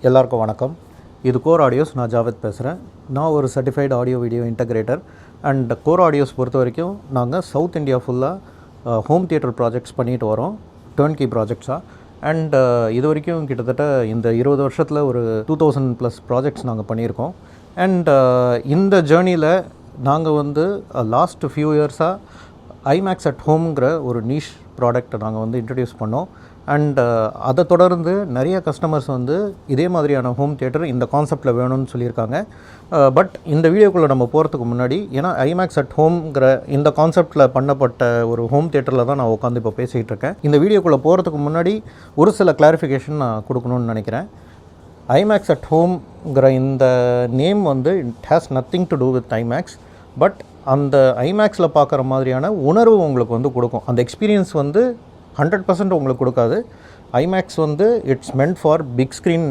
எல்லாருக்கும் வணக்கம். இது கோர் ஆடியோஸ். நான் ஜாவேத் பேசுகிறேன். நான் ஒரு certified audio video integrator. And core audios பொறுத்த வரைக்கும் நாங்கள் சவுத் இந்தியா ஃபுல்லாக ஹோம் தியேட்டர் ப்ராஜெக்ட்ஸ் பண்ணிட்டு வரோம், டர்ன்கி ப்ராஜெக்ட்ஸாக. அண்ட் இது வரைக்கும் கிட்டத்தட்ட இந்த 20 வருஷத்தில் ஒரு 2000+ ப்ராஜெக்ட்ஸ் நாங்கள் பண்ணியிருக்கோம். அண்ட் இந்த ஜேர்னியில் நாங்கள் லாஸ்ட் ஃபியூ இயர்ஸாக ஐமேக்ஸ் அட் ஹோம்ங்கிற ஒரு நீஷ் ப்ராடக்ட்டை நாங்கள் இன்ட்ரடியூஸ் பண்ணோம். அண்ட் அதை தொடர்ந்து நிறைய கஸ்டமர்ஸ் இதே மாதிரியான ஹோம் தியேட்டர் இந்த கான்செப்டில் வேணும்னு சொல்லியிருக்காங்க. பட் இந்த வீடியோக்குள்ளே நம்ம போகிறதுக்கு முன்னாடி, ஏன்னா ஐமேக்ஸ் அட் ஹோம்ங்கிற இந்த கான்செப்டில் பண்ணப்பட்ட ஒரு ஹோம் தியேட்டரில் தான் நான் உட்காந்து இப்போ பேசிகிட்டு இருக்கேன். இந்த வீடியோக்குள்ளே போகிறதுக்கு முன்னாடி ஒரு சில கிளாரிஃபிகேஷன் நான் கொடுக்கணும்னு நினைக்கிறேன். ஐமேக்ஸ் அட் ஹோம்ங்கிற இந்த name it has nothing to do with IMAX. But அந்த ஐமேக்ஸில் பார்க்குற மாதிரியான உணர்வு உங்களுக்கு கொடுக்கும். அந்த எக்ஸ்பீரியன்ஸ் 100% உங்களுக்கு கொடுக்காது. IMAX it's meant for big screen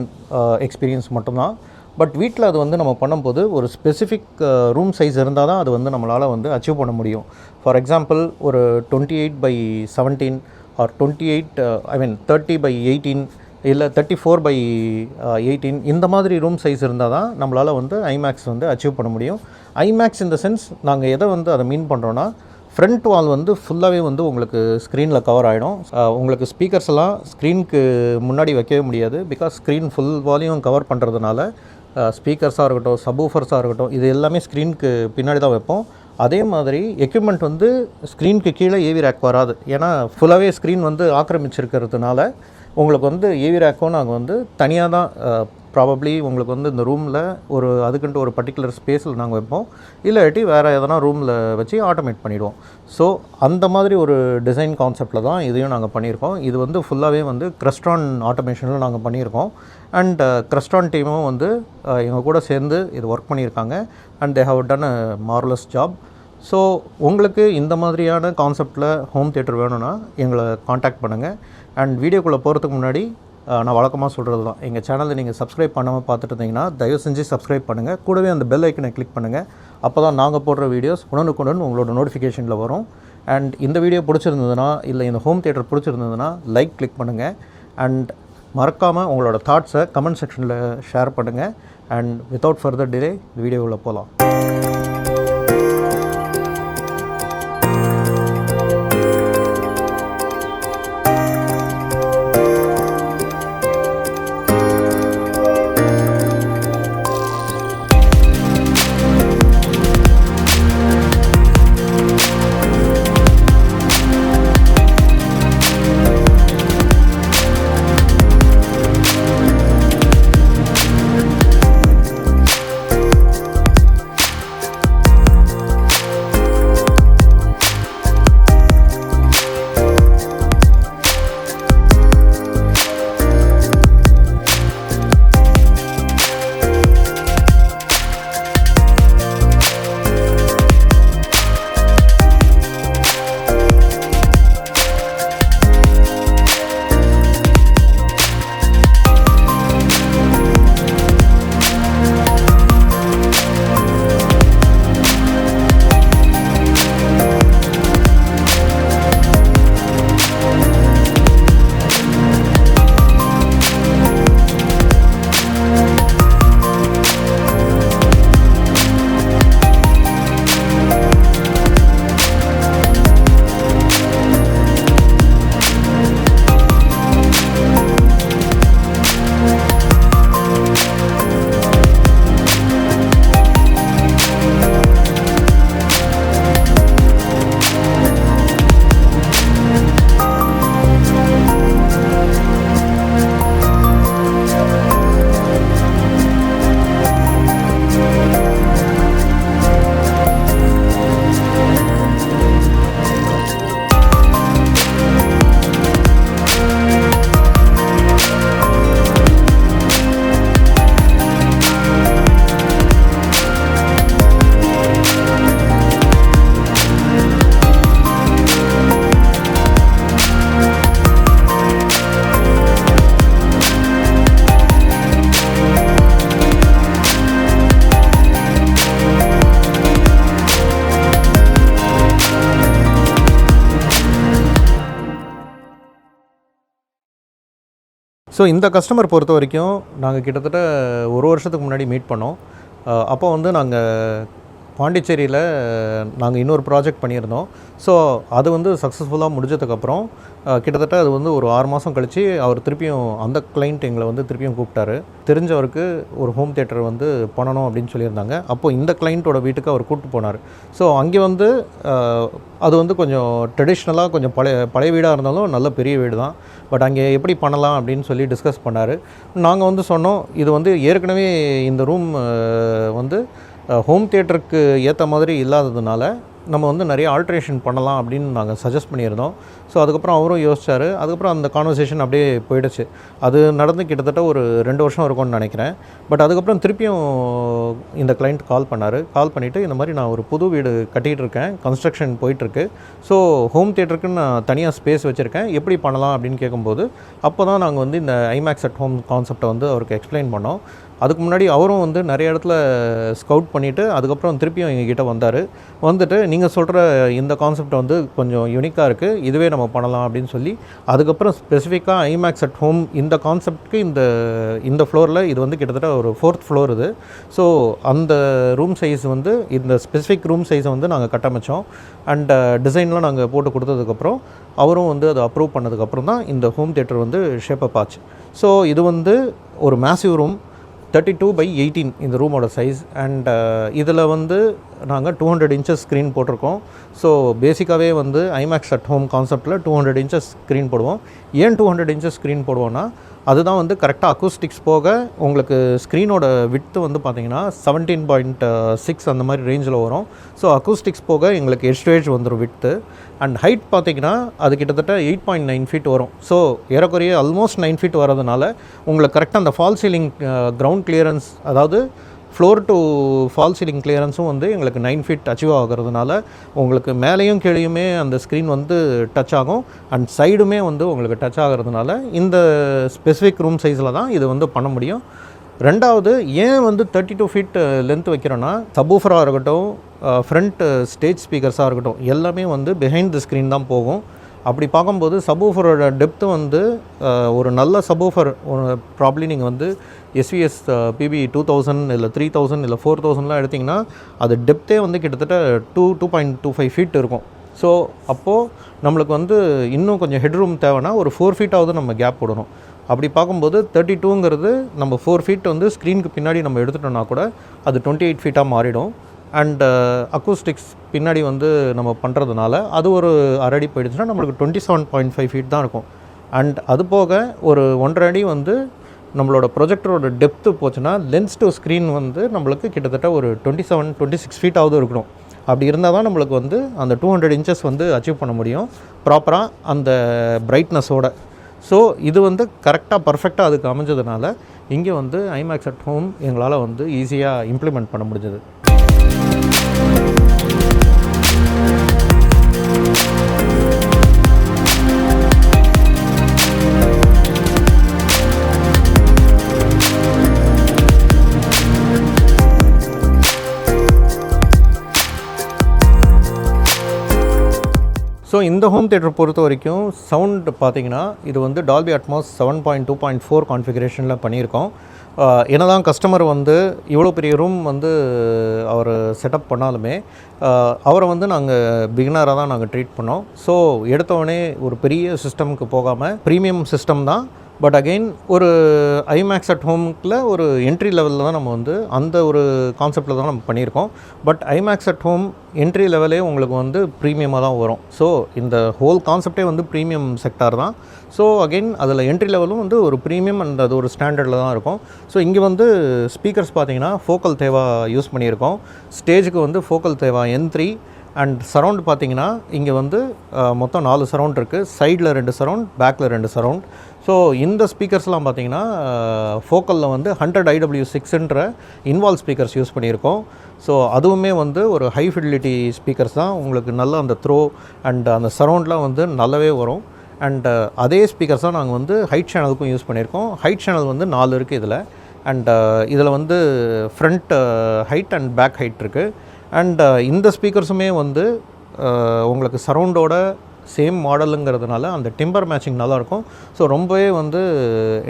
experience மட்டும்தான். பட் வீட்டில் அது நம்ம பண்ணும்போது ஒரு ஸ்பெசிஃபிக் ரூம் சைஸ் இருந்தால் தான் அது நம்மளால் அச்சீவ் பண்ண முடியும். ஃபார் எக்ஸாம்பிள், ஒரு 28/17 ஆர் 30/18 இல்லை 34/18 இந்த மாதிரி ரூம் சைஸ் இருந்தால் தான் நம்மளால் ஐமேக்ஸ் அச்சீவ் பண்ண முடியும். ஐமேக்ஸ் இந்த சென்ஸ் நாங்கள் எதை அதை மீன் பண்ணுறோன்னா, ஃப்ரண்ட் வால் ஃபுல்லாகவே உங்களுக்கு ஸ்க்ரீனில் கவர் ஆகிடும். உங்களுக்கு ஸ்பீக்கர்ஸ் எல்லாம் ஸ்க்ரீனுக்கு முன்னாடி வைக்கவே முடியாது. Because screen full volume cover பண்ணுறதுனால ஸ்பீக்கர்ஸாக இருக்கட்டும், சப்வூஃபர்ஸாக இருக்கட்டும், இது எல்லாமே ஸ்க்ரீனுக்கு பின்னாடி தான் வைப்போம். அதே மாதிரி எக்யூப்மெண்ட் ஸ்க்ரீனுக்கு கீழே ஏவி ரேக் வராது. ஏன்னா ஃபுல்லாகவே ஸ்க்ரீன் ஆக்கிரமிச்சிருக்கிறதுனால உங்களுக்கு ஏவி ரேக்கும் நாங்கள் தனியாக தான் ப்ராபப்ளி உங்களுக்கு இந்த ரூமில் அதுக்குன்ட்டு ஒரு பர்டிகுலர் ஸ்பேஸில் நாங்கள் வைப்போம். இல்லாட்டி வேறு எதனா ரூமில் வச்சு ஆட்டோமேட் பண்ணிவிடுவோம். ஸோ அந்த மாதிரி ஒரு டிசைன் கான்செப்டில் தான் இதையும் நாங்கள் பண்ணியிருக்கோம். இது ஃபுல்லாகவே கிரஸ்ட்ரான் ஆட்டோமேஷனில் நாங்கள் பண்ணியிருக்கோம். அண்ட் கிரஸ்ட்ரான் டீமும் எங்கள் கூட சேர்ந்து இது ஒர்க் பண்ணியிருக்காங்க. And they have done a marvellous job. So உங்களுக்கு இந்த மாதிரியான கான்செப்டில் ஹோம் தியேட்டர் வேணும்னா எங்களை காண்டாக்ட் பண்ணுங்கள். அண்ட் வீடியோக்குள்ளே போகிறதுக்கு முன்னாடி நான் வழக்கமாக சொல்கிறது தான், எங்கள் சேனலை நீங்கள் சப்ஸ்கிரைப் பண்ணாமல் பார்த்துட்டு இருந்தீங்கன்னா தயவு செஞ்சு சப்ஸ்கிரைப் பண்ணுங்கள். கூடவே அந்த பெல் ஐக்கனை கிளிக் பண்ணுங்கள். அப்போ தான் நாங்கள் போடுற வீடியோஸ் உடனுக்குடன் உங்களோட நோட்டிஃபிகேஷனில் வரும். அண்ட் இந்த வீடியோ பிடிச்சிருந்ததுன்னா, இல்லை இந்த ஹோம் தியேட்டர் பிடிச்சிருந்ததுன்னா லைக் கிளிக் பண்ணுங்கள். அண்ட் மறக்காமல் உங்களோட தாட்ஸை கமெண்ட் செக்ஷனில் ஷேர் பண்ணுங்கள். அண்ட் வித்தவுட் ஃபர்தர் டிலே இந்த வீடியோவில் போகலாம். ஸோ இந்த கஸ்டமர் பொறுத்த வரைக்கும் நாங்கள் கிட்டத்தட்ட ஒரு வருஷத்துக்கு முன்னாடி மீட் பண்ணோம். அப்போ வந்து நாங்கள் பாண்டிச்சேரியில் நாங்கள் இன்னொரு ப்ராஜெக்ட் பண்ணியிருந்தோம். ஸோ அது வந்து சக்ஸஸ்ஃபுல்லாக முடிஞ்சதுக்கப்புறம் கிட்டத்தட்ட அது வந்து ஒரு 6 மாதம் கழித்து அவர் திருப்பியும் அந்த கிளைண்ட் எங்களை வந்து திருப்பியும் கூப்பிட்டாரு. தெரிஞ்சவருக்கு ஒரு ஹோம் தியேட்டர் வந்து பண்ணணும் அப்படின்னு சொல்லியிருந்தாங்க. அப்போது இந்த கிளைண்ட்டோட வீட்டுக்கு அவர் கூப்பிட்டு போனார். ஸோ அங்கே வந்து அது வந்து கொஞ்சம் ட்ரெடிஷ்னலாக கொஞ்சம் பழைய வீடாக இருந்தாலும் நல்ல பெரிய வீடு தான். பட் அங்கே எப்படி பண்ணலாம் அப்படின்னு சொல்லி டிஸ்கஸ் பண்ணார். நாங்கள் வந்து சொன்னோம், இது வந்து ஏற்கனவே இந்த ரூம் வந்து ஹோம் தியேட்டருக்கு ஏற்ற மாதிரி இல்லாததுனால நம்ம வந்து நிறைய ஆல்ட்ரேஷன் பண்ணலாம் அப்படின்னு நாங்கள் சஜஸ்ட் பண்ணியிருந்தோம். ஸோ அதுக்கப்புறம் அவரும் யோசிச்சார். அதுக்கப்புறம் அந்த கான்வர்சேஷன் அப்படியே போயிடுச்சு. அது நடந்து கிட்டத்தட்ட ஒரு 2 வருஷம் இருக்கும்னு நினைக்கிறேன். பட் அதுக்கப்புறம் திருப்பியும் இந்த கிளைண்ட் கால் பண்ணிவிட்டு இந்த மாதிரி நான் ஒரு புது வீடு கட்டிகிட்டு இருக்கேன், கன்ஸ்ட்ரக்ஷன் போயிட்டுருக்கு. ஸோ ஹோம் தியேட்டருக்குன்னு நான் தனியாக ஸ்பேஸ் வச்சுருக்கேன், எப்படி பண்ணலாம் அப்படின்னு கேட்கும்போது அப்போ தான் நாங்கள் வந்து இந்த ஐமேக்ஸ் அட் ஹோம் கான்செப்டை வந்து அவருக்கு எக்ஸ்பிளைன் பண்ணோம். அதுக்கு முன்னாடி அவரும் வந்து நிறைய இடத்துல ஸ்கவுட் பண்ணிவிட்டு அதுக்கப்புறம் திருப்பியும் எங்ககிட்ட வந்துட்டு நீங்கள் சொல்கிற இந்த கான்செப்ட் வந்து கொஞ்சம் யூனிக்காக இருக்குது, இதுவே நம்ம பண்ணலாம் அப்படின்னு சொல்லி அதுக்கப்புறம் ஸ்பெசிஃபிக்காக ஐமேக்ஸ் அட் ஹோம் இந்த கான்செப்ட்க்கு இந்த ஃப்ளோரில் இது வந்து கிட்டத்தட்ட ஒரு 4th ஃப்ளோர் இது. ஸோ அந்த ரூம் சைஸ் வந்து இந்த ஸ்பெசிஃபிக் ரூம் சைஸை வந்து நாங்கள் கட்டமைச்சோம். அண்ட் டிசைன்லாம் நாங்கள் போட்டு கொடுத்ததுக்கப்புறம் அவரும் வந்து அதை அப்ரூவ் பண்ணதுக்கப்புறம் தான் இந்த ஹோம் தியேட்டர் வந்து ஷேப்பப் ஆச்சு. ஸோ இது வந்து ஒரு மேசிவ் ரூம், 32/18 இந்த ரூமோட சைஸ். அண்ட் இதில் வந்து நாங்கள் 200 இன்ச்சஸ் ஸ்க்ரீன் போட்டிருக்கோம். ஸோ பேசிக்காகவே வந்து ஐமேக்ஸ் அட் ஹோம் கான்செப்டில் 200 இன்ச்சஸ் ஸ்க்ரீன் போடுவோம். ஏன் 200 இன்ச்சஸ் ஸ்க்ரீன் போடுவோன்னா அதுதான் வந்து கரெக்டாக அக்கூஸ்டிக்ஸ் போக உங்களுக்கு ஸ்க்ரீனோட விட்த்து வந்து பார்த்திங்கன்னா 17.6 அந்த மாதிரி ரேஞ்சில் வரும். ஸோ அக்கூஸ்டிக்ஸ் போக எங்களுக்கு எட்ஜ் டு எட்ஜ் வந்துடும் விட்த்து. அண்ட் ஹைட் பார்த்திங்கன்னா அது கிட்டத்தட்ட 8.9 ஃபீட் வரும். ஸோ ஏறக்குறைய ஆல்மோஸ்ட் 9 ஃபீட் வரதுனால உங்களுக்கு கரெக்டாக அந்த ஃபால் சீலிங் கிரவுண்ட் கிளியரன்ஸ், அதாவது ஃப்ளோர் டு ஃபால் சீலிங் கிளியரன்ஸும் வந்து எங்களுக்கு 9 ஃபீட் அச்சீவ் ஆகிறதுனால உங்களுக்கு மேலேயும் கீழேயுமே அந்த ஸ்க்ரீன் வந்து டச் ஆகும். அண்ட் சைடுமே வந்து உங்களுக்கு டச் ஆகிறதுனால இந்த ஸ்பெசிஃபிக் ரூம் சைஸில் தான் இது வந்து பண்ண முடியும். ரெண்டாவது, ஏன் வந்து 32 ஃபீட் லென்த் வைக்கிறோன்னா சப்வூஃபராக இருக்கட்டும், ஃப்ரண்ட் ஸ்டேஜ் ஸ்பீக்கர்ஸாக இருக்கட்டும், எல்லாமே வந்து பிஹைண்ட் தி ஸ்க்ரீன் தான் போகும். அப்படி பார்க்கும்போது சப்வூஃபரோட டெப்த்து வந்து ஒரு நல்ல சப்வூஃபர் ப்ராப்ளி நீங்கள் வந்து SVS PB 2000 இல்லை 3000 இல்லை 4000லாம் எடுத்திங்கன்னா அது டெப்த்தே வந்து கிட்டத்தட்ட 2.25 ஃபீட் இருக்கும். ஸோ அப்போது நம்மளுக்கு வந்து இன்னும் கொஞ்சம் ஹெட்ரூம் தேவைன்னா ஒரு 4 ஃபீட்டாவது நம்ம கேப் போடணும். அப்படி பார்க்கும்போது 32ங்கிறது நம்ம 4 ஃபீட் வந்து ஸ்க்ரீனுக்கு பின்னாடி நம்ம எடுத்துட்டோம்னா கூட அது 28 ஃபீட்டாக மாறிடும். அண்ட் அக்கூஸ்டிக்ஸ் பின்னாடி வந்து நம்ம பண்ணுறதுனால அது ஒரு அடி போயிடுச்சுன்னா நம்மளுக்கு 27.5 ஃபீட் தான் இருக்கும். அண்ட் அது போக ஒரு 1.5 அடி வந்து நம்மளோட ப்ரொஜெக்டரோட டெப்த்து போச்சுன்னா லென்ஸ் டு ஸ்க்ரீன் வந்து நம்மளுக்கு கிட்டத்தட்ட ஒரு 27-26 ஃபீட்டாவது இருக்கணும். அப்படி இருந்தால் தான் நம்மளுக்கு வந்து அந்த 200 இன்ச்சஸ் வந்து அச்சீவ் பண்ண முடியும் ப்ராப்பராக அந்த பிரைட்னஸோட. ஸோ இது வந்து கரெக்டாக பர்ஃபெக்டாக அதுக்கு அமைஞ்சதுனால இங்கே வந்து ஐமேக்ஸ் அட் ஹோம் எங்களால் வந்து ஈஸியாக இம்ப்ளிமெண்ட் பண்ண முடிஞ்சது. ஸோ இந்த ஹோம் தியேட்டர் பொறுத்த வரைக்கும் சவுண்ட் பார்த்திங்கன்னா இது வந்து டால்பி அட்மாஸ் 7.2.4 கான்ஃபிகரேஷனில் பண்ணியிருக்கோம். என்னதான் கஸ்டமர் வந்து இவ்வளோ பெரிய ரூம் வந்து அவர் செட்டப் பண்ணாலுமே அவரை வந்து நாங்கள் பிகினராக தான் நாங்கள் ட்ரீட் பண்ணோம். ஸோ எடுத்தவொடனே ஒரு பெரிய சிஸ்டமுக்கு போகாமல் ப்ரீமியம் சிஸ்டம் தான். பட் அகெயின் ஒரு ஐமேக்ஸ் அட் ஹோம்கில் ஒரு என்ட்ரி லெவலில் தான் நம்ம வந்து அந்த ஒரு கான்செப்டில் தான் நம்ம பண்ணியிருக்கோம். But IMAX at home entry லெவலே உங்களுக்கு வந்து ப்ரீமியமாக தான் வரும். ஸோ இந்த ஹோல் கான்செப்டே வந்து ப்ரீமியம் செக்டார் தான். ஸோ அகெயின் அதில் என்ட்ரி லெவலும் வந்து ஒரு ப்ரீமியம் அண்ட் அது ஒரு ஸ்டாண்டர்டில் தான் இருக்கும். ஸோ இங்கே வந்து ஸ்பீக்கர்ஸ் பார்த்திங்கன்னா ஃபோக்கல் தேவா யூஸ் பண்ணியிருக்கோம். ஸ்டேஜுக்கு வந்து focal Deva N3 and surround பார்த்திங்கன்னா இங்கே வந்து மொத்தம் 4 சரவுண்ட் இருக்குது. சைடில் 2 சரவுண்ட், பேக்கில் 2 சரவுண்ட். ஸோ இந்த ஸ்பீக்கர்ஸ்லாம் பார்த்திங்கன்னா ஃபோக்கலில் வந்து 100 IW6ன்ற இன்வால்வ் ஸ்பீக்கர்ஸ் யூஸ் பண்ணியிருக்கோம். ஸோ அதுவுமே வந்து ஒரு ஹை ஃபிடிலிட்டி ஸ்பீக்கர்ஸ் தான். உங்களுக்கு நல்ல அந்த த்ரோ அண்ட் அந்த சரவுண்ட்லாம் வந்து நல்லாவே வரும். அண்ட் அதே ஸ்பீக்கர்ஸ் தான் நாங்கள் வந்து ஹைட் சேனலுக்கும் யூஸ் பண்ணியிருக்கோம். ஹைட் சேனல் வந்து 4 இருக்குது இதில். அண்ட் இதில் வந்து front height and back height இருக்குது. அண்ட் இந்த ஸ்பீக்கர்ஸுமே வந்து உங்களுக்கு சரவுண்டோட சேம் மாடலுங்கிறதுனால அந்த டிம்பர் மேட்சிங் நல்லாயிருக்கும். ஸோ ரொம்பவே வந்து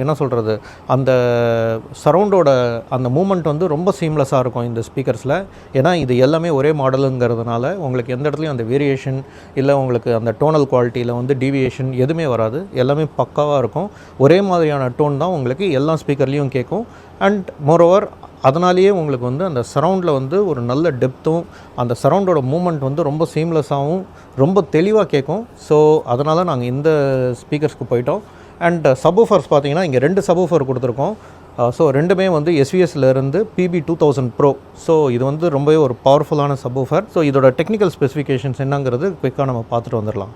என்ன சொல்கிறது, அந்த சரவுண்டோட அந்த மூமெண்ட் வந்து ரொம்ப சீம்லெஸ்ஸாக இருக்கும் இந்த ஸ்பீக்கர்ஸில். ஏன்னா இது எல்லாமே ஒரே மாடலுங்கிறதுனால உங்களுக்கு எந்த இடத்துலையும் அந்த வேரியேஷன் இல்லை உங்களுக்கு அந்த டோனல் குவாலிட்டியில் வந்து டீவியேஷன் எதுவுமே வராது. எல்லாமே பக்காவாக இருக்கும். ஒரே மாதிரியான டோன் தான் உங்களுக்கு எல்லா ஸ்பீக்கர்லேயும் கேட்கும். அண்ட் மோரோவர் அதனாலேயே உங்களுக்கு வந்து அந்த சரவுண்டில் வந்து ஒரு நல்ல டெப்த்தும் அந்த சரவுண்டோட மூமெண்ட் வந்து ரொம்ப சீம்லெஸ்ஸாகவும் ரொம்ப தெளிவாக கேட்கும். ஸோ அதனால் நாங்கள் இந்த ஸ்பீக்கர்ஸ்க்கு போயிட்டோம். அண்ட் சப்வூஃபர்ஸ் பார்த்தீங்கன்னா இங்கே 2 சப்வூஃபர் கொடுத்துருக்கோம். ஸோ ரெண்டுமே வந்து எஸ்விஎஸ்லேருந்து PB2000 Pro. ஸோ இது வந்து ரொம்பவே ஒரு பவர்ஃபுல்லான சப்வூஃபர். ஸோ இதோட டெக்னிக்கல் ஸ்பெசிஃபிகேஷன்ஸ் என்னங்கிறது குயிக்காக நம்ம பார்த்துட்டு வந்துடலாம்.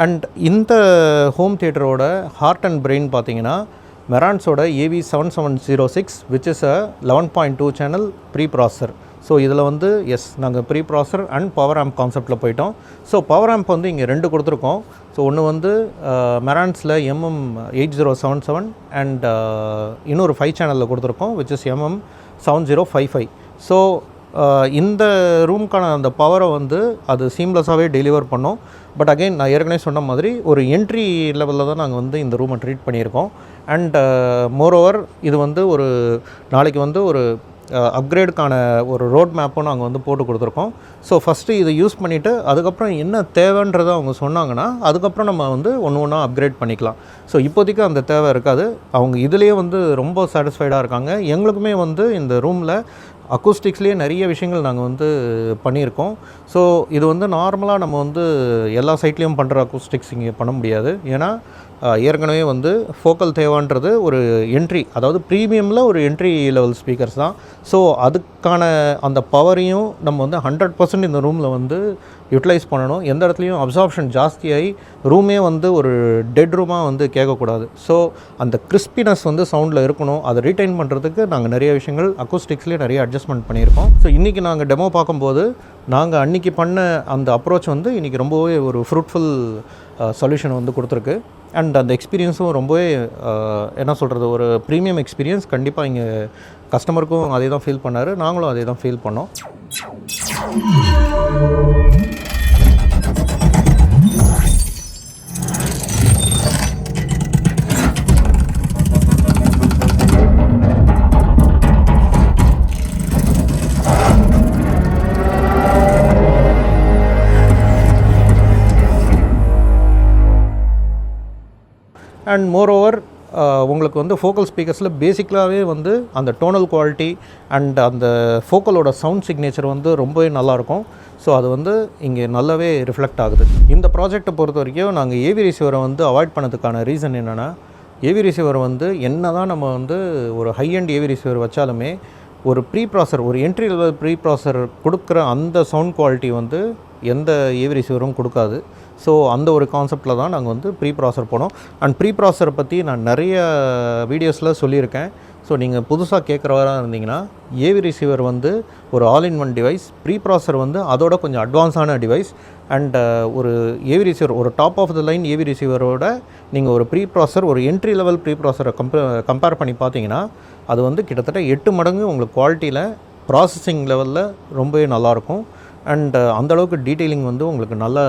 அண்ட் இந்த ஹோம் தியேட்டரோட ஹார்ட் அண்ட் பிரெயின் பார்த்தீங்கன்னா மெரான்ஸோட AV7706 which is a 11.2 channel pre processor. So இதில் வந்து நாங்கள் ப்ரீ ப்ராசர் அண்ட் பவர் ஆம்ப் கான்செப்டில் போயிட்டோம். ஸோ பவர் ஆம்ப் வந்து இங்கே 2 கொடுத்துருக்கோம். ஸோ ஒன்று வந்து மெரான்ஸில் MM8077 அண்ட் இன்னொரு 5 சேனலில் கொடுத்துருக்கோம் விச் இஸ் MM7055. ஸோ இந்த ரூம்க்கான அந்த பவரை வந்து அது சீம்லெஸ்ஸாகவே டெலிவர் பண்ணோம். பட் அகைன் நான் ஏற்கனவே சொன்ன மாதிரி ஒரு என்ட்ரி லெவலில் தான் நாங்கள் வந்து இந்த ரூமை ட்ரீட் பண்ணியிருக்கோம். அண்ட் மோரோவர் இது வந்து ஒரு நாளைக்கு வந்து ஒரு அப்கிரேடுக்கான ஒரு ரோட் மேப்பும் நாங்கள் வந்து போட்டு கொடுத்துருக்கோம். ஸோ ஃபஸ்ட்டு இதை யூஸ் பண்ணிவிட்டு அதுக்கப்புறம் என்ன தேவைன்றதை அவங்க சொன்னாங்கன்னா அதுக்கப்புறம் நம்ம வந்து ஒன்று ஒன்றா அப்கிரேட் பண்ணிக்கலாம். ஸோ இப்போதைக்கு அந்த தேவை இருக்காது. அவங்க இதுலேயே வந்து ரொம்ப சாட்டிஸ்ஃபைடாக இருக்காங்க. எங்களுக்குமே வந்து இந்த ரூமில் அக்கூஸ்டிக்ஸ்லேயே நிறைய விஷயங்கள் நாங்கள் வந்து பண்ணியிருக்கோம். ஸோ இது வந்து நார்மலாக நம்ம வந்து எல்லா சைட்லேயும் பண்ணுற அக்கூஸ்டிக்ஸ் இங்கே பண்ண முடியாது. ஏன்னா ஏற்கனவே வந்து ஃபோக்கல் தேவான்றது ஒரு என்ட்ரி, அதாவது ப்ரீமியமில் ஒரு என்ட்ரி லெவல் ஸ்பீக்கர்ஸ் தான். ஸோ அதுக்கான அந்த பவரையும் நம்ம வந்து 100% இந்த ரூமில் வந்து யூட்டிலைஸ் பண்ணணும். எந்த இடத்துலையும் அப்சார்ப்ஷன் ஜாஸ்தியாகி ரூமே வந்து ஒரு டெட் ரூமாக வந்து கேட்கக்கூடாது. ஸோ அந்த கிறிஸ்பினஸ் வந்து சவுண்டில் இருக்கணும். அதை ரீட்டைன் பண்ணுறதுக்கு நாங்கள் நிறைய விஷயங்கள் அக்கூஸ்டிக்ஸ்லேயே நிறைய அட்ஜஸ்ட்மெண்ட் பண்ணியிருக்கோம். ஸோ இன்றைக்கி நாங்கள் டெமோ பார்க்கும்போது நாங்கள் அன்றைக்கி பண்ண அந்த அப்ரோச் வந்து இன்றைக்கி ரொம்பவே ஒரு ஃப்ரூட்ஃபுல் சொல்யூஷன் வந்து கொடுத்துருக்கு. அண்ட் அந்த எக்ஸ்பீரியன்ஸும் ரொம்பவே என்ன சொல்கிறது, ஒரு ப்ரீமியம் எக்ஸ்பீரியன்ஸ். கண்டிப்பாக இங்கே கஸ்டமருக்கும் அதே தான் ஃபீல் பண்ணார், நாங்களும் அதே தான் ஃபீல் பண்ணோம். அண்ட் மோரோவர் உங்களுக்கு வந்து ஃபோக்கல் ஸ்பீக்கர்ஸில் பேசிக்கலாகவே வந்து அந்த டோனல் குவாலிட்டி அண்ட் அந்த ஃபோக்கலோட சவுண்ட் சிக்னேச்சர் வந்து ரொம்பவே நல்லாயிருக்கும். ஸோ அது வந்து இங்கே நல்லாவே ரிஃப்ளெக்ட் ஆகுது. இந்த ப்ராஜெக்டை பொறுத்த வரைக்கும் நாங்கள் ஏவி ரிசீவரை வந்து அவாய்ட் பண்ணதுக்கான ரீசன் என்னென்னா, ஏவி ரிசீவர் வந்து என்ன தான் நம்ம வந்து ஒரு ஹை அண்ட் ஏவி ரிசீவர் வச்சாலுமே ஒரு ப்ரீ ப்ராசர், ஒரு என்ட்ரி லெவல் ப்ரீ ப்ராசர் கொடுக்குற அந்த சவுண்ட் குவாலிட்டி வந்து எந்த ஏவி ரிசீவரும் கொடுக்காது. ஸோ அந்த ஒரு கான்செப்டில் தான் நாங்கள் வந்து ப்ரீ ப்ராசர் போனோம். அண்ட் ப்ரீ ப்ராசரை பற்றி நான் நிறைய வீடியோஸில் சொல்லியிருக்கேன். ஸோ நீங்கள் புதுசாக கேட்குறவராக இருந்தீங்கன்னா ஏவி ரிசீவர் வந்து ஒரு all in one device, pre processor வந்து அதோட கொஞ்சம் அட்வான்ஸான டிவைஸ். அண்ட் ஒரு ஏவி ரிசீவர், ஒரு top of the line AV ரிசீவரோட நீங்கள் ஒரு ப்ரீ ப்ராசர், ஒரு என்ட்ரி லெவல் ப்ரீ ப்ராசரை கம்பேர் பண்ணி பார்த்தீங்கன்னா அது வந்து கிட்டத்தட்ட 8 மடங்கு உங்களுக்கு குவாலிட்டியில் ப்ராசஸிங் லெவலில் ரொம்பவே நல்லாயிருக்கும். அண்ட் அந்தளவுக்கு டீட்டெயிலிங் வந்து உங்களுக்கு நல்லா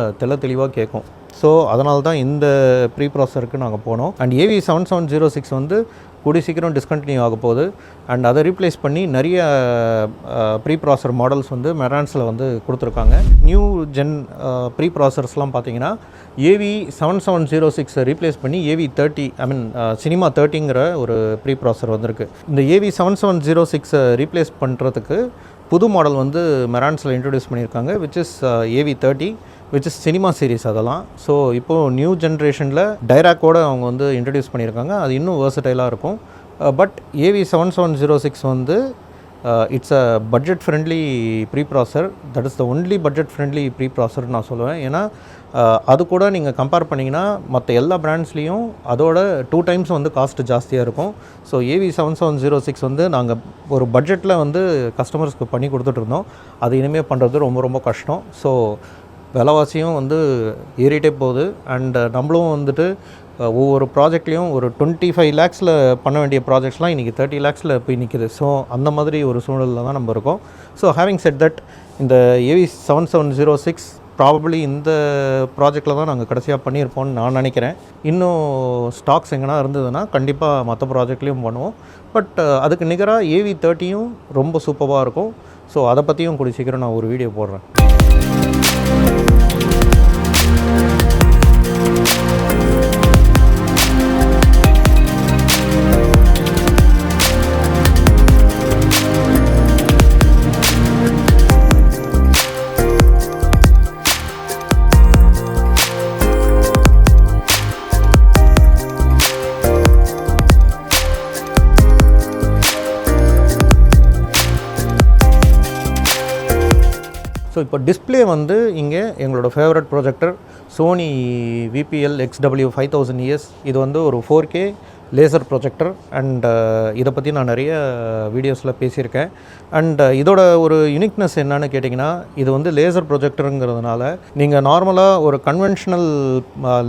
தெளிவாக கேட்கும். ஸோ அதனால தான் இந்த ப்ரீ ப்ராசருக்கு நாங்கள் போனோம். அண்ட் AV7706 வந்து கூடி சீக்கிரம் டிஸ்கண்டினியூ ஆக போகுது. அண்ட் அதை ரீப்ளேஸ் பண்ணி நிறைய ப்ரீ ப்ராசர் மாடல்ஸ் வந்து மெரான்ஸில் வந்து கொடுத்துருக்காங்க. நியூ ஜென் ப்ரீ ப்ராசர்ஸ்லாம் பார்த்தீங்கன்னா AV7706 ரீப்ளேஸ் பண்ணி AV30, சினிமா 30ங்கிற ஒரு ப்ரீ ப்ராசர் வந்திருக்கு. இந்த AV7706 ரீப்ளேஸ் பண்ணுறதுக்கு புது மாடல் வந்து மெரான்ஸில் இன்ட்ரடியூஸ் பண்ணியிருக்காங்க, which is AV30, which is cinema series அதெல்லாம். ஸோ இப்போது நியூ ஜென்ரேஷனில் டைராக்கோடு அவங்க வந்து இன்ட்ரடியூஸ் பண்ணியிருக்காங்க. அது இன்னும் வேர்சடைலாக இருக்கும். பட் AV7706 வந்து it's a budget friendly pre processor. That is the only budget friendly pre ப்ராசர்னு நான் சொல்லுவேன். ஏன்னா அது கூட நீங்கள் கம்பேர் பண்ணிங்கன்னா மற்ற எல்லா பிராண்ட்ஸ்லேயும் அதோட 2 times வந்து காஸ்ட் ஜாஸ்தியாக இருக்கும். ஸோ AV7706 வந்து நாங்கள் ஒரு பட்ஜெட்டில் வந்து கஸ்டமர்ஸ்க்கு பண்ணி கொடுத்துட்ருந்தோம். அது இனிமேல் பண்ணுறது ரொம்ப ரொம்ப கஷ்டம். ஸோ விலைவாசியும் வந்து ஏறிட்டே போகுது. அண்ட் நம்மளும் வந்துட்டு ஒவ்வொரு ப்ராஜெக்ட்லேயும் ஒரு 25 lakhஸில் பண்ண வேண்டிய ப்ராஜெக்ட்ஸ்லாம் இன்றைக்கி 30 lakhஸில் போய் நிற்கிது. ஸோ அந்த மாதிரி ஒரு சூழலில் தான் நம்ம இருக்கோம். ஸோ ஹேவிங் செட் தட், இந்த AV7706 ப்ராபப்ளி இந்த ப்ராஜெக்டில் தான் நாங்கள் கடைசியாக பண்ணியிருப்போம்னு நான் நினைக்கிறேன். இன்னும் ஸ்டாக்ஸ் எங்கன்னா இருந்ததுன்னா கண்டிப்பாக மற்ற ப்ராஜெக்ட்லேயும் பண்ணுவோம். பட் அதுக்கு நிகராக AV30யும் ரொம்ப சூப்பராக இருக்கும். ஸோ அதை பற்றியும் கூடிய சீக்கிரம் நான் ஒரு வீடியோ போடுறேன். ஸோ இப்போ டிஸ்பிளே வந்து இங்கே எங்களோட favourite projector Sony VPL XW5000ES. இது வந்து ஒரு 4K லேசர் ப்ரொஜெக்டர். அண்ட் இதை பற்றி நான் நிறைய வீடியோஸில் பேசியிருக்கேன். அண்ட் இதோட ஒரு யூனிக்னஸ் என்னன்னு கேட்டிங்கன்னா, இது வந்து லேசர் ப்ரொஜெக்டருங்கிறதுனால நீங்கள் நார்மலாக ஒரு கன்வென்ஷனல்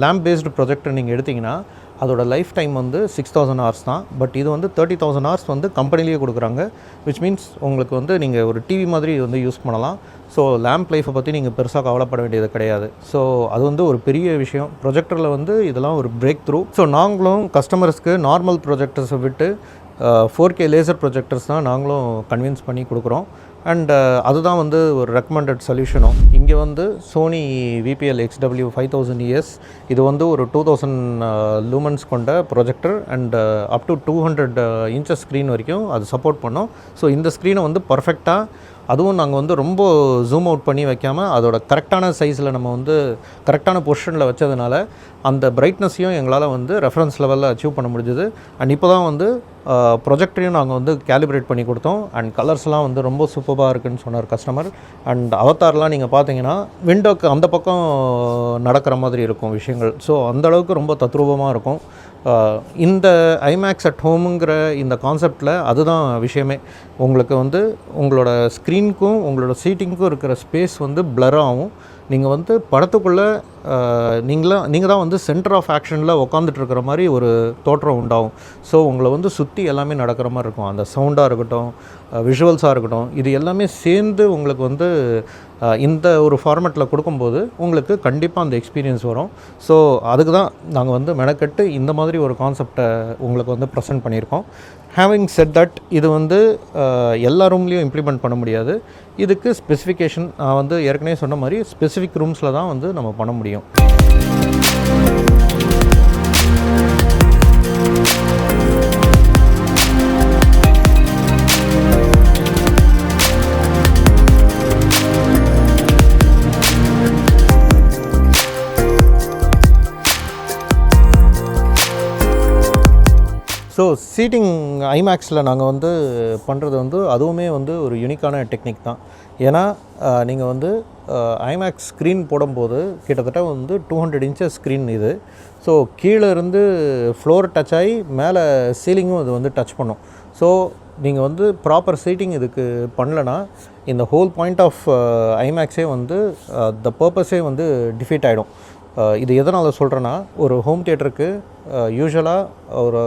லேம்ப் பேஸ்டு ப்ரொஜெக்டர் நீங்கள் எடுத்திங்கன்னா அதோட லைஃப் டைம் வந்து 6000 hours தான். பட் இது வந்து 30,000 hours வந்து கம்பெனிலேயே கொடுக்குறாங்க. விச் மீன்ஸ் உங்களுக்கு வந்து நீங்கள் ஒரு டிவி மாதிரி வந்து யூஸ் பண்ணலாம். ஸோ லேம்ப் லைஃப்பை பற்றி நீங்கள் பெருசாக கவலைப்பட வேண்டியது கிடையாது. ஸோ அது வந்து ஒரு பெரிய விஷயம். ப்ரொஜெக்டரில் வந்து இதெல்லாம் ஒரு பிரேக் த்ரூ. ஸோ நாங்களும் கஸ்டமர்ஸ்க்கு நார்மல் ப்ரொஜெக்டர்ஸை விட்டு 4K லேசர் ப்ரொஜெக்டர்ஸ் தான் நாங்களும் கன்வின்ஸ் பண்ணி கொடுக்குறோம். அண்ட் அதுதான் வந்து ஒரு ரெக்கமெண்டட் சொல்யூஷனும். இங்கே வந்து சோனி VPL XW5000ES இது வந்து ஒரு 2000 lumens கொண்ட projector. And up to 200 inches screen வரைக்கும் அது சப்போர்ட் பண்ணோம். ஸோ இந்த ஸ்க்ரீனை வந்து பர்ஃபெக்டாக, அதுவும் நாங்கள் வந்து ரொம்ப ஜூம் அவுட் பண்ணி வைக்காமல் அதோட கரெக்டான சைஸில் நம்ம வந்து கரெக்டான பொசிஷனில் வச்சதுனால அந்த பிரைட்னஸையும் எங்களால் வந்து ரெஃபரன்ஸ் லெவலில் அச்சீவ் பண்ண முடிஞ்சுது. அண்ட் இப்போ தான் வந்து ப்ரொஜெக்டரையும் நாங்கள் வந்து கேலிப்ரேட் பண்ணி கொடுத்தோம். அண்ட் கலர்ஸ்லாம் வந்து ரொம்ப சூப்பராக இருக்குதுன்னு சொன்னார் கஸ்டமர். அண்ட் அவதார்லாம் நீங்கள் பார்த்தீங்கன்னா விண்டோக்கு அந்த பக்கம் நடக்கிற மாதிரி இருக்கும் விஷயங்கள். ஸோ அந்தளவுக்கு ரொம்ப தத்ரூபமாக இருக்கும். இந்த ஐமேக்ஸ் அட் ஹோமுங்கிற இந்த கான்செப்டில் அதுதான் விஷயமே. உங்களுக்கு வந்து உங்களோட ஸ்க்ரீனுக்கும் உங்களோட சீட்டிங்க்கும் இருக்கிற ஸ்பேஸ் வந்து பிளர் ஆகும். நீங்கள் வந்து படத்துக்குள்ளே நீங்கள் தான் வந்து சென்டர் ஆஃப் ஆக்ஷனில் உட்காந்துட்ருக்கிற மாதிரி ஒரு தோற்றம் உண்டாகும். ஸோ உங்களை வந்து சுற்றி எல்லாமே நடக்கிற மாதிரி இருக்கும். அந்த சவுண்டாக இருக்கட்டும், விஷுவல்ஸாக இருக்கட்டும், இது எல்லாமே சேர்ந்து உங்களுக்கு வந்து இந்த ஒரு ஃபார்மேட்டில் கொடுக்கும்போது உங்களுக்கு கண்டிப்பாக அந்த எக்ஸ்பீரியன்ஸ் வரும். ஸோ அதுக்கு தான் நாங்கள் வந்து மெனக்கெட்டு இந்த மாதிரி ஒரு கான்செப்டை உங்களுக்கு வந்து ப்ரெசென்ட் பண்ணியிருக்கோம். ஹேவிங் செட் தட், இது வந்து எல்லா ரூம்லேயும் இம்ப்ளிமெண்ட் பண்ண முடியாது. இதுக்கு ஸ்பெசிஃபிகேஷன் நான் வந்து ஏற்கனவே சொன்ன மாதிரி ஸ்பெசிஃபிக் ரூம்ஸில் தான் வந்து நம்ம பண்ண முடியும். ஸோ சீட்டிங் ஐமேக்ஸில் நாங்கள் வந்து பண்ணுறது வந்து அதுவுமே வந்து ஒரு யூனிக்கான டெக்னிக் தான். ஏன்னா நீங்கள் வந்து ஐமேக்ஸ் ஸ்க்ரீன் போடும்போது கிட்டத்தட்ட வந்து 200 inches ஸ்க்ரீன் இது. ஸோ கீழே இருந்து ஃப்ளோர் டச் ஆகி மேலே சீலிங்கும் இது வந்து டச் பண்ணும். ஸோ நீங்கள் வந்து ப்ராப்பர் சீட்டிங் இதுக்கு பண்ணலன்னா இந்த ஹோல் பாயிண்ட் ஆஃப் ஐமேக்ஸே வந்து த பர்பஸே வந்து டிஃபீட் ஆகிடும். இது எதனால் சொல்கிறேன்னா, ஒரு ஹோம் தியேட்டருக்கு யூஸ்வலாக ஒரு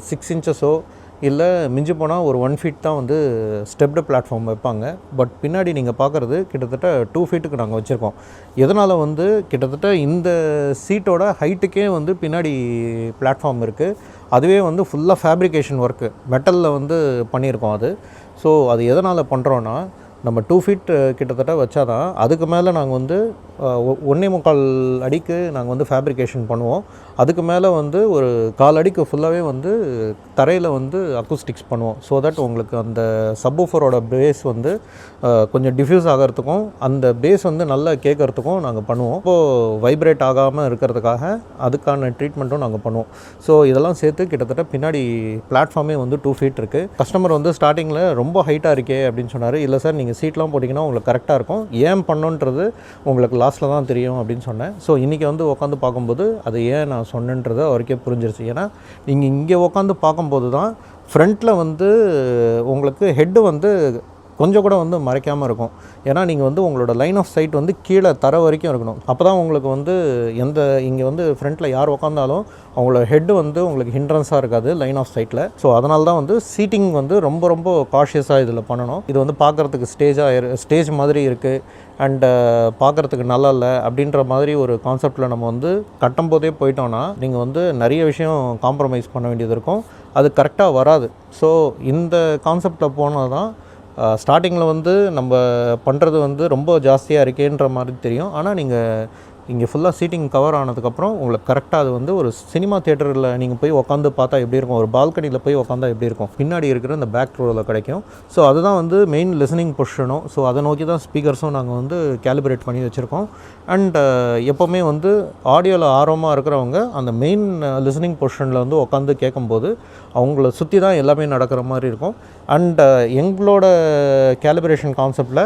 6 inches இல்லை மிஞ்சி போனால் ஒரு 1 feet தான் வந்து ஸ்டெப்டு பிளாட்ஃபார்ம் வைப்பாங்க. பட் பின்னாடி நீங்கள் பார்க்குறது கிட்டத்தட்ட 2 feetக்கு நாங்கள் வச்சுருக்கோம். எதனால் வந்து கிட்டத்தட்ட இந்த சீட்டோட ஹைட்டுக்கே வந்து பின்னாடி பிளாட்ஃபார்ம் இருக்குது. அதுவே வந்து ஃபுல்லாக ஃபேப்ரிகேஷன் ஒர்க்கு மெட்டலில் வந்து பண்ணியிருக்கோம் அது. ஸோ அது எதனால் பண்ணுறோன்னா, நம்ம 2 feet கிட்டத்தட்ட வச்சா தான் அதுக்கு மேலே நாங்கள் வந்து 1.25 அடிக்கு நாங்கள் வந்து ஃபேப்ரிகேஷன் பண்ணுவோம். அதுக்கு மேலே வந்து ஒரு 1/4 அடிக்கு ஃபுல்லாகவே வந்து தரையில் வந்து அக்கூஸ்டிக்ஸ் பண்ணுவோம். ஸோ தட் உங்களுக்கு அந்த சப்வூஃபரோட பேஸ் வந்து கொஞ்சம் டிஃப்யூஸ் ஆகிறதுக்கும் அந்த பேஸ் வந்து நல்லா கேட்கறதுக்கும் நாங்கள் பண்ணுவோம். இப்போது வைப்ரேட் ஆகாமல் இருக்கிறதுக்காக அதுக்கான ட்ரீட்மெண்ட்டும் நாங்கள் பண்ணுவோம். ஸோ இதெல்லாம் சேர்த்து கிட்டத்தட்ட பின்னாடி பிளாட்ஃபார்மே வந்து 2 feet இருக்குது. கஸ்டமர் வந்து ஸ்டார்டிங்கில் ரொம்ப ஹைட்டாக இருக்கே அப்படின்னு சொன்னார். இல்லை சார், நீங்கள் சீட்லாம் போட்டிங்கன்னா உங்களுக்கு கரெக்டாக இருக்கும், ஏன் பண்ணோன்றது உங்களுக்கு லாஸ்ட்டில் தான் தெரியும் அப்படின்னு சொன்னேன். ஸோ இன்றைக்கி வந்து உட்காந்து பார்க்கும்போது அது ஏன் நான் சொன்னேன்றது அவருக்கே புரிஞ்சிருச்சு. ஏன்னா நீங்கள் இங்கே உட்காந்து பார்க்கும்போது தான் ஃப்ரண்ட்டில் வந்து உங்களுக்கு ஹெட்டு வந்து கொஞ்சம் கூட வந்து மறைக்காமல் இருக்கும். ஏன்னா நீங்கள் வந்து உங்களோட லைன் ஆஃப் சைட் வந்து கீழே தர வரைக்கும் இருக்கணும். அப்போ தான் உங்களுக்கு வந்து இங்கே வந்து ஃப்ரண்ட்டில் யார் உட்காந்தாலும் அவங்களோட ஹெட்டு வந்து உங்களுக்கு ஹிண்ட்ரன்ஸாக இருக்காது லைன் ஆஃப் சைட்டில். ஸோ அதனால தான் வந்து சீட்டிங் வந்து ரொம்ப ரொம்ப காஷியஸாக இதில் பண்ணணும். இது வந்து பார்க்குறதுக்கு ஸ்டேஜ் மாதிரி இருக்குது அண்டு பார்க்குறதுக்கு நல்லா இல்லை அப்படின்ற மாதிரி ஒரு கான்செப்டில் நம்ம வந்து கட்டும் போதே போயிட்டோன்னா நீங்கள் வந்து நிறைய விஷயம் காம்ப்ரமைஸ் பண்ண வேண்டியது இருக்கும். அது கரெக்டாக வராது. ஸோ இந்த கான்செப்டில் போனால் தான் ஸ்டார்டிங்கில் வந்து நம்ம பண்ணுறது வந்து ரொம்ப ஜாஸ்தியாக இருக்கேன்ற மாதிரி தெரியும். ஆனால் நீங்கள் இங்கே ஃபுல்லாக சீட்டிங் கவர் ஆனதுக்கப்புறம் உங்களுக்கு கரெக்டாக அது வந்து ஒரு சினிமா தியேட்டரில் நீங்கள் போய் உட்காந்து பார்த்தா எப்படி இருக்கும், ஒரு பால்கனியில் போய் உட்காந்தா எப்படி இருக்கும், பின்னாடி இருக்கிற இந்த பேக் ரோவில் கிடைக்கும். ஸோ அதுதான் வந்து மெயின் லிசனிங் பொசிஷனும். ஸோ அதை நோக்கி தான் ஸ்பீக்கர்ஸும் நாங்கள் வந்து கேலிப்ரேட் பண்ணி வச்சுருக்கோம். அண்ட் எப்போவுமே வந்து ஆடியோவில் ஆர்வமாக இருக்கிறவங்க அந்த மெயின் லிசனிங் பொசிஷனில் வந்து உட்காந்து கேட்கும்போது அவங்கள சுற்றி தான் எல்லாமே நடக்கிற மாதிரி இருக்கும். அண்ட் எங்களோட கேலிப்ரேஷன் கான்செப்டில்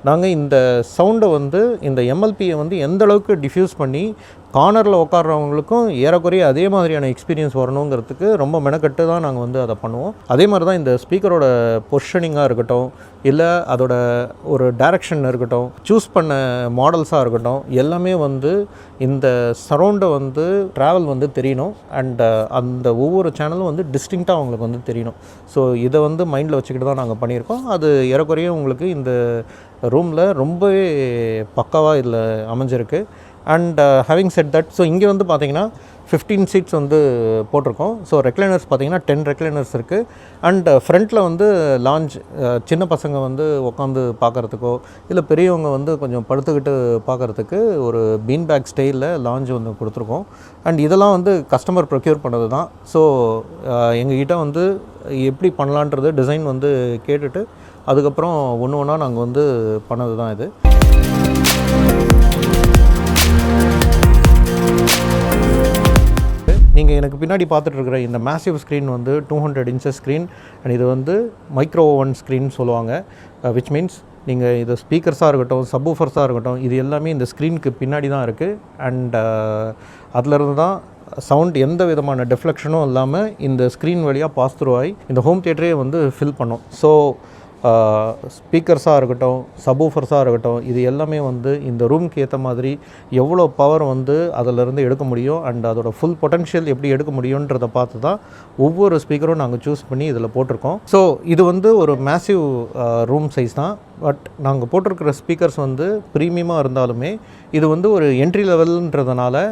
நாங்கள் இந்த சவுண்டை வந்து இந்த எம்எல்பியை வந்து எந்த அளவுக்கு டிஃப்யூஸ் பண்ணி கார்னரில் உட்கார்றவங்களுக்கும் ஏறக்குறைய அதே மாதிரியான எக்ஸ்பீரியன்ஸ் வரணுங்கிறதுக்கு ரொம்ப மெனக்கட்டு தான் நாங்கள் வந்து அதை பண்ணுவோம். அதே மாதிரி தான் இந்த ஸ்பீக்கரோட பொசிஷனிங்காக இருக்கட்டும், இல்லை அதோட ஒரு டைரக்ஷன் இருக்கட்டும், சூஸ் பண்ண மாடல்ஸாக இருக்கட்டும், எல்லாமே வந்து இந்த சரௌண்டை வந்து ட்ராவல் வந்து தெரியணும். அண்ட் அந்த ஒவ்வொரு சேனலும் வந்து டிஸ்டிங்க்டாக அவங்களுக்கு வந்து தெரியணும். ஸோ இதை வந்து மைண்டில் வச்சுக்கிட்டு தான் நாங்கள் பண்ணியிருக்கோம். அது ஏறக்குறைய உங்களுக்கு இந்த ரூமில் ரொம்பவே பக்காவாக இதில் அமைஞ்சிருக்கு. And having set that, so இங்கே வந்து பார்த்தீங்கன்னா 15 seats வந்து போட்டிருக்கோம். ஸோ ரெக்லைனர்ஸ் பார்த்தீங்கன்னா 10 ரெக்லைனர்ஸ் இருக்குது. அண்ட் ஃப்ரண்ட்டில் வந்து லாஞ்ச், சின்ன பசங்க வந்து உட்காந்து பார்க்குறதுக்கோ இல்லை பெரியவங்க வந்து கொஞ்சம் படுத்துக்கிட்டு பார்க்குறதுக்கு ஒரு பீன் பேக் ஸ்டைலில் லாஞ்ச் வந்து கொடுத்துருக்கோம். அண்ட் இதெல்லாம் வந்து கஸ்டமர் ப்ரொக்யூர் பண்ணது தான். ஸோ எங்ககிட்ட வந்து எப்படி பண்ணலான்றது டிசைன் வந்து கேட்டுட்டு அதுக்கப்புறம் ஒன்று ஒன்றா நாங்கள் வந்து பண்ணது தான் இது. நீங்கள் எனக்கு பின்னாடி பார்த்துட்ருக்குற இந்த மேசிவ் ஸ்க்ரீன் வந்து 200 inches ஸ்க்ரீன். அண்ட் இது வந்து மைக்ரோ ஓவன் ஸ்க்ரீன் சொல்லுவாங்க. விச் மீன்ஸ் நீங்கள் இது ஸ்பீக்கர்ஸாக இருக்கட்டும், சப்வூஃபர்ஸாக இருக்கட்டும், இது எல்லாமே இந்த ஸ்க்ரீனுக்கு பின்னாடி தான் இருக்குது. அண்ட் அதிலிருந்து தான் சவுண்ட் எந்த விதமான டிஃப்ளெக்ஷனும் இல்லாமல் இந்த ஸ்க்ரீன் வழியாக பாஸ் த்ரூ ஆகி இந்த ஹோம் தியேட்டரே வந்து ஃபில் பண்ணும். ஸோ ஸ்பீக்கர்ஸாக இருக்கட்டும், சப்வூஃபர்ஸாக இருக்கட்டும், இது எல்லாமே வந்து இந்த ரூமுக்கு ஏற்ற மாதிரி எவ்வளோ பவர் வந்து அதிலிருந்து எடுக்க முடியும் அண்ட் அதோட ஃபுல் பொட்டன்ஷியல் எப்படி எடுக்க முடியுன்றதை பார்த்து தான் ஒவ்வொரு ஸ்பீக்கரும் நாங்கள் சூஸ் பண்ணி இதில் போட்டிருக்கோம். ஸோ இது வந்து ஒரு மேசிவ் ரூம் சைஸ் தான். பட் நாங்கள் போட்டிருக்கிற ஸ்பீக்கர்ஸ் வந்து ப்ரீமியமாக இருந்தாலுமே இது வந்து ஒரு என்ட்ரி லெவல்ன்றதுனால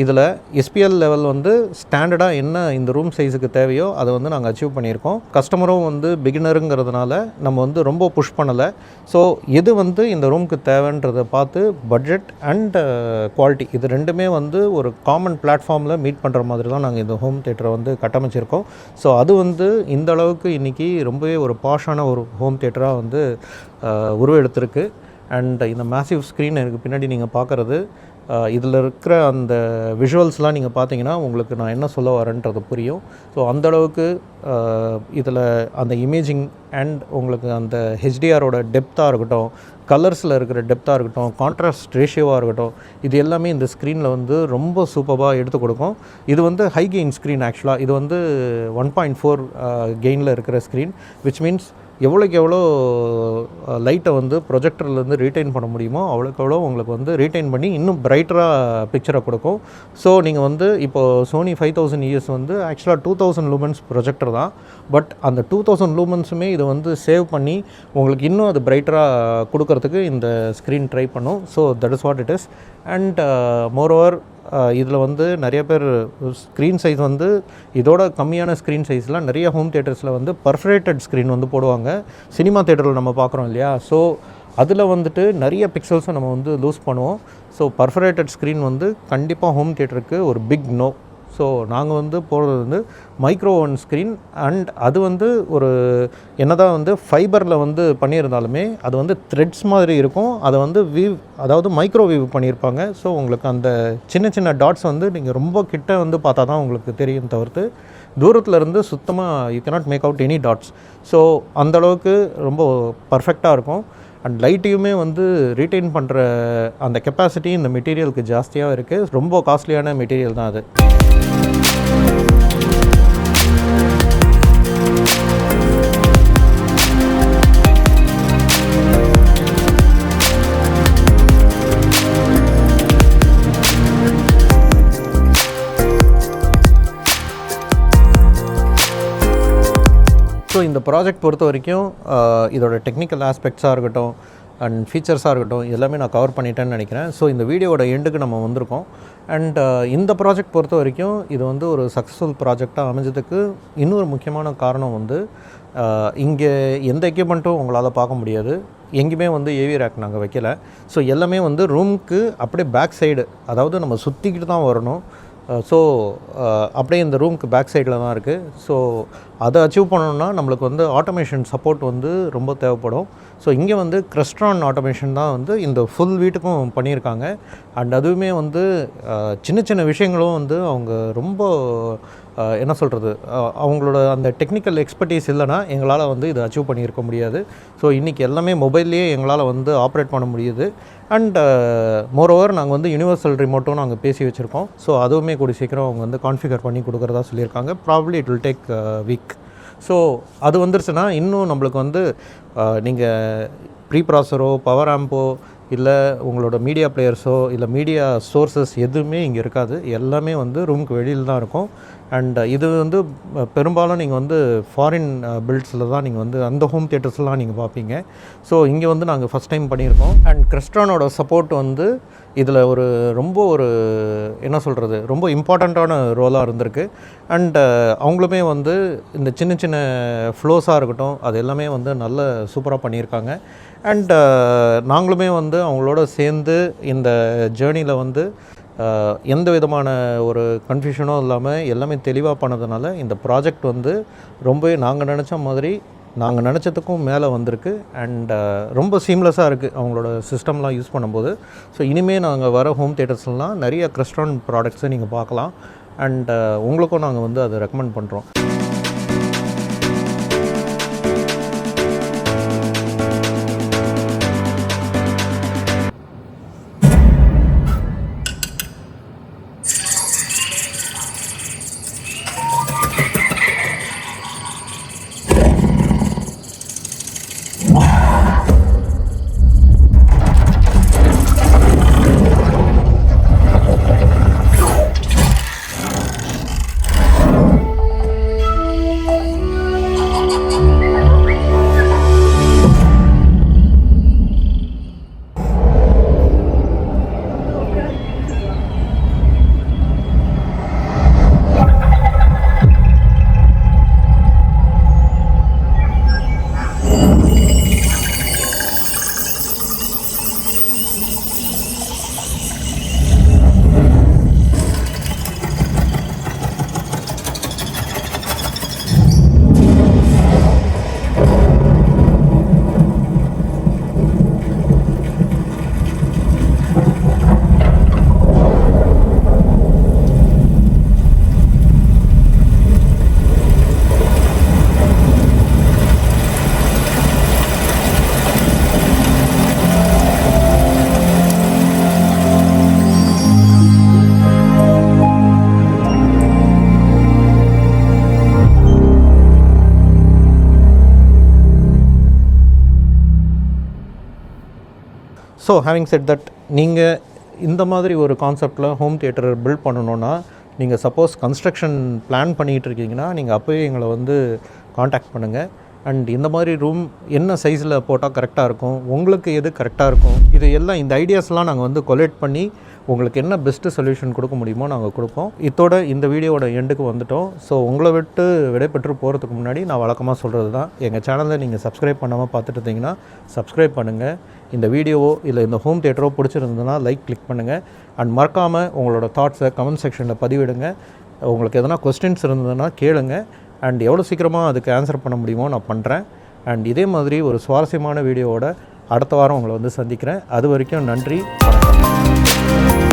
இதில் எஸ்பிஎல் லெவல் வந்து ஸ்டாண்டர்டாக என்ன இந்த ரூம் சைஸுக்கு தேவையோ அதை வந்து நாங்கள் அச்சீவ் பண்ணியிருக்கோம். கஸ்டமரும் வந்து பிகினருங்கிறதுனால நம்ம வந்து ரொம்ப புஷ் பண்ணலை. ஸோ எது வந்து இந்த ரூமுக்கு தேவைன்றதை பார்த்து பட்ஜெட் அண்ட் குவாலிட்டி இது ரெண்டுமே வந்து ஒரு காமன் பிளாட்ஃபார்மில் மீட் பண்ணுற மாதிரி தான் நாங்கள் இந்த ஹோம் தியேட்டரை வந்து கட்டமைச்சிருக்கோம். ஸோ அது வந்து இந்த அளவுக்கு இன்றைக்கி ரொம்பவே ஒரு பாஷான ஒரு ஹோம் தியேட்டராக வந்து உருவெடுத்திருக்கு. அண்ட் இந்த மேசிவ் ஸ்க்ரீன் எனக்கு பின்னாடி நீங்கள் பார்க்குறது, இதில் இருக்கிற அந்த விஷுவல்ஸ்லாம் நீங்கள் பார்த்தீங்கன்னா உங்களுக்கு நான் என்ன சொல்ல வரேன்றது புரியும். ஸோ அந்தளவுக்கு இதில் அந்த இமேஜிங் அண்ட் உங்களுக்கு அந்த ஹெச்டிஆரோட டெப்த்தாக இருக்கட்டும், கலர்ஸில் இருக்கிற டெப்த்தாக இருக்கட்டும், கான்ட்ராஸ்ட் ரேஷியோவாக இருக்கட்டும், இது எல்லாமே இந்த ஸ்க்ரீனில் வந்து ரொம்ப சூப்பராக எடுத்து கொடுக்கும். இது வந்து ஹை கெயின் ஸ்க்ரீன். ஆக்சுவலாக இது வந்து 1.4 கெயினில் இருக்கிற ஸ்க்ரீன். விச் மீன்ஸ் எவ்வளோக்கு எவ்வளோ லைட்டை வந்து ப்ரொஜெக்டர்லேருந்து ரீட்டைன் பண்ண முடியுமோ அவ்வளோக்கு எவ்வளோ உங்களுக்கு வந்து ரீட்டைன் பண்ணி இன்னும் பிரைட்டராக பிக்சரை கொடுக்கும். ஸோ நீங்கள் வந்து இப்போது சோனி 5000 ES வந்து ஆக்சுவலாக 2000 லூமன்ஸ் ப்ரொஜெக்டர் தான். பட் அந்த 2000 லூமன்ஸுமே இதை வந்து சேவ் பண்ணி உங்களுக்கு இன்னும் அது பிரைட்டராக கொடுக்கறதுக்கு இந்த ஸ்க்ரீன் ட்ரை பண்ணும். So that is what it is. And moreover இதில் வந்து நிறைய பேர் ஸ்க்ரீன் சைஸ் வந்து இதோட கம்மியான ஸ்க்ரீன் சைஸ்லாம் நிறைய ஹோம் தியேட்டர்ஸில் வந்து பர்ஃபரேட்டட் ஸ்க்ரீன் வந்து போடுவாங்க. சினிமா தியேட்டரில் நம்ம பார்க்குறோம் இல்லையா. ஸோ அதில் வந்துட்டு நிறைய பிக்சல்ஸை நம்ம வந்து லூஸ் பண்ணுவோம். ஸோ பர்ஃபரேட்டட் ஸ்க்ரீன் வந்து கண்டிப்பாக ஹோம் தியேட்டருக்கு ஒரு பிக் நோ. ஸோ நாங்கள் வந்து போகிறது வந்து மைக்ரோ ஓவன் ஸ்க்ரீன். அண்ட் அது வந்து ஒரு என்னதான் வந்து ஃபைபரில் வந்து பண்ணியிருந்தாலுமே அது வந்து த்ரெட்ஸ் மாதிரி இருக்கும். அதை வந்து அதாவது மைக்ரோவேவ் பண்ணியிருப்பாங்க. ஸோ உங்களுக்கு அந்த சின்ன சின்ன டாட்ஸ் வந்து நீங்கள் ரொம்ப கிட்ட வந்து பார்த்தா தான் உங்களுக்கு தெரியும், தவிர்த்து தூரத்தில் இருந்து சுத்தமாக you cannot make out any dots. So அந்தளவுக்கு ரொம்ப பர்ஃபெக்டாக இருக்கும். அண்ட் லைட்டையுமே வந்து ரீட்டைன் பண்ணுற அந்த கெப்பாசிட்டி இந்த மெட்டீரியலுக்கு ஜாஸ்தியாக இருக்குது. ரொம்ப காஸ்ட்லியான மெட்டீரியல் தான் அது. ஸோ இந்த ப்ராஜெக்ட் பொறுத்த வரைக்கும் இதோட டெக்னிக்கல் ஆஸ்பெக்ட்ஸாக இருக்கட்டும் அண்ட் ஃபீச்சர்ஸாக இருக்கட்டும் எல்லாமே நான் கவர் பண்ணிட்டேன்னு நினைக்கிறேன். ஸோ இந்த வீடியோட எண்டுக்கு நம்ம வந்திருக்கோம். அண்ட் இந்த ப்ராஜெக்ட் பொறுத்த வரைக்கும் இது வந்து ஒரு சக்ஸஸ்ஃபுல் ப்ராஜெக்டாக அமைஞ்சதுக்கு இன்னொரு முக்கியமான காரணம் வந்து இங்கே எந்த எக்யூப்மெண்ட்டும் உங்களால் பார்க்க முடியாது. எங்கேயுமே வந்து ஏவி ரேக் நாங்கள் வைக்கல. ஸோ எல்லாமே வந்து ரூமுக்கு அப்படியே பேக் சைடு, அதாவது நம்ம சுற்றிக்கிட்டு தான் வரணும். ஸோ அப்படியே இந்த ரூமுக்கு பேக் சைடில் தான் இருக்குது. ஸோ அதை அச்சீவ் பண்ணணுன்னா நம்மளுக்கு வந்து ஆட்டோமேஷன் சப்போர்ட் வந்து ரொம்ப தேவைப்படும். ஸோ இங்கே வந்து கிறிஸ்ட்ரான் ஆட்டோமேஷன் தான் வந்து இந்த ஃபுல் வீட்டுக்கும் பண்ணியிருக்காங்க. அண்ட் அதுவுமே வந்து சின்ன சின்ன விஷயங்களும் வந்து அவங்க ரொம்ப என்ன சொல்கிறது, அவங்களோட அந்த டெக்னிக்கல் எக்ஸ்பர்டீஸ் இல்லைனா எங்களால் வந்து இதை அச்சீவ் பண்ணியிருக்க முடியாது. ஸோ இன்றைக்கி எல்லாமே மொபைல்லையே எங்களால் வந்து ஆப்ரேட் பண்ண முடியுது. அண்ட் மோரோவர் நாங்கள் வந்து யூனிவர்சல் ரிமோட்டும் நாங்கள் பேசி வச்சுருக்கோம். ஸோ அதுவுமே கூடி சீக்கிரம் அவங்க வந்து கான்ஃபிகர் பண்ணி கொடுக்குறதா சொல்லியிருக்காங்க. Probably it will take week. So அது வந்துருச்சுன்னா இன்னும் நம்மளுக்கு வந்து நீங்கள் ப்ரீ ப்ராசரோ பவர் ஆம்போ இல்லை உங்களோட மீடியா பிளேயர்ஸோ இல்லை மீடியா சோர்ஸஸ் எதுவுமே இங்கே இருக்காது. எல்லாமே வந்து ரூமுக்கு வெளியில் தான் இருக்கும். அண்ட் இது வந்து பெரும்பாலும் நீங்கள் வந்து ஃபாரின் பில்ட்ஸில் தான் நீங்கள் வந்து அந்த ஹோம் தியேட்டர்ஸ்லாம் நீங்கள் பார்ப்பீங்க. ஸோ இங்கே வந்து நாங்கள் ஃபஸ்ட் டைம் பண்ணியிருக்கோம். அண்ட் கிறிஸ்ட்ரானோட சப்போர்ட் வந்து இதில் ரொம்ப என்ன சொல்கிறது, ரொம்ப இம்பார்ட்டண்ட்டான ரோலாக இருந்திருக்கு. அண்ட் அவங்களுமே வந்து இந்த சின்ன சின்ன ஃப்ளோஸாக இருக்கட்டும் அது எல்லாமே வந்து நல்ல சூப்பராக பண்ணியிருக்காங்க. அண்ட் நாங்களுமே வந்து அவங்களோட சேர்ந்து இந்த ஜேர்னியில் வந்து எந்த விதமான ஒரு கன்ஃபியூஷனும் இல்லாமல் எல்லாமே தெளிவாக பண்ணதுனால இந்த ப்ராஜெக்ட் வந்து ரொம்பவே நாங்கள் நினச்ச மாதிரி, நாங்கள் நினச்சதுக்கும் மேலே வந்திருக்கு. அண்ட் ரொம்ப சீம்லெஸ்ஸாக இருக்குது அவங்களோட சிஸ்டம்லாம் யூஸ் பண்ணும்போது. ஸோ இனிமேல் நாங்கள் வர ஹோம் தியேட்டர்ஸ்லாம் நிறைய கிறிஸ்ட்ரான் ப்ராடக்ட்ஸை நீங்கள் பார்க்கலாம். அண்ட் உங்களுக்கும் நாங்கள் வந்து அதை ரெக்கமெண்ட் பண்ணுறோம். ஸோ ஹேவிங் செட் தட், நீங்கள் இந்த மாதிரி ஒரு கான்செப்டில் ஹோம் தியேட்டர் பில்ட் பண்ணணுன்னா, நீங்கள் சப்போஸ் கன்ஸ்ட்ரக்ஷன் பிளான் பண்ணிகிட்டு இருக்கீங்கன்னா நீங்கள் அப்போயே எங்களை வந்து காண்டாக்ட் பண்ணுங்கள். அண்ட் இந்த மாதிரி ரூம் என்ன சைஸில் போட்டால் கரெக்டாக இருக்கும், உங்களுக்கு எது கரெக்டாக இருக்கும், இது எல்லாம் இந்த ஐடியாஸ்லாம் நாங்கள் வந்து கொலேட் பண்ணி உங்களுக்கு என்ன பெஸ்ட்டு சொல்யூஷன் கொடுக்க முடியுமோ நாங்கள் கொடுப்போம். இதோட இந்த வீடியோவோட எண்டுக்கு வந்துட்டோம். ஸோ உங்களை விட்டு விடைபெற்று போகிறதுக்கு முன்னாடி நான் வழக்கமாக சொல்கிறது தான், எங்கள் சேனலை நீங்கள் சப்ஸ்கிரைப் பண்ணாமல் பார்த்துட்டு இருந்தீங்கன்னா சப்ஸ்கிரைப் பண்ணுங்கள். இந்த வீடியோவோ இல்லை இந்த ஹோம் தியேட்டரோ பிடிச்சிருந்ததுன்னா லைக் கிளிக் பண்ணுங்கள். அண்ட் மறக்காமல் உங்களோட தாட்ஸை கமெண்ட் செக்ஷனில் பதிவிடுங்க. உங்களுக்கு எதனா கொஸ்டின்ஸ் இருந்ததுன்னா கேளுங்க. அண்ட் எவ்வளோ சீக்கிரமாக அதுக்கு ஆன்சர் பண்ண முடியுமோ நான் பண்ணுறேன். அண்ட் இதே மாதிரி ஒரு சுவாரஸ்யமான வீடியோவோட அடுத்த வாரம் உங்களை வந்து சந்திக்கிறேன். அது வரைக்கும் நன்றி, வணக்கம்.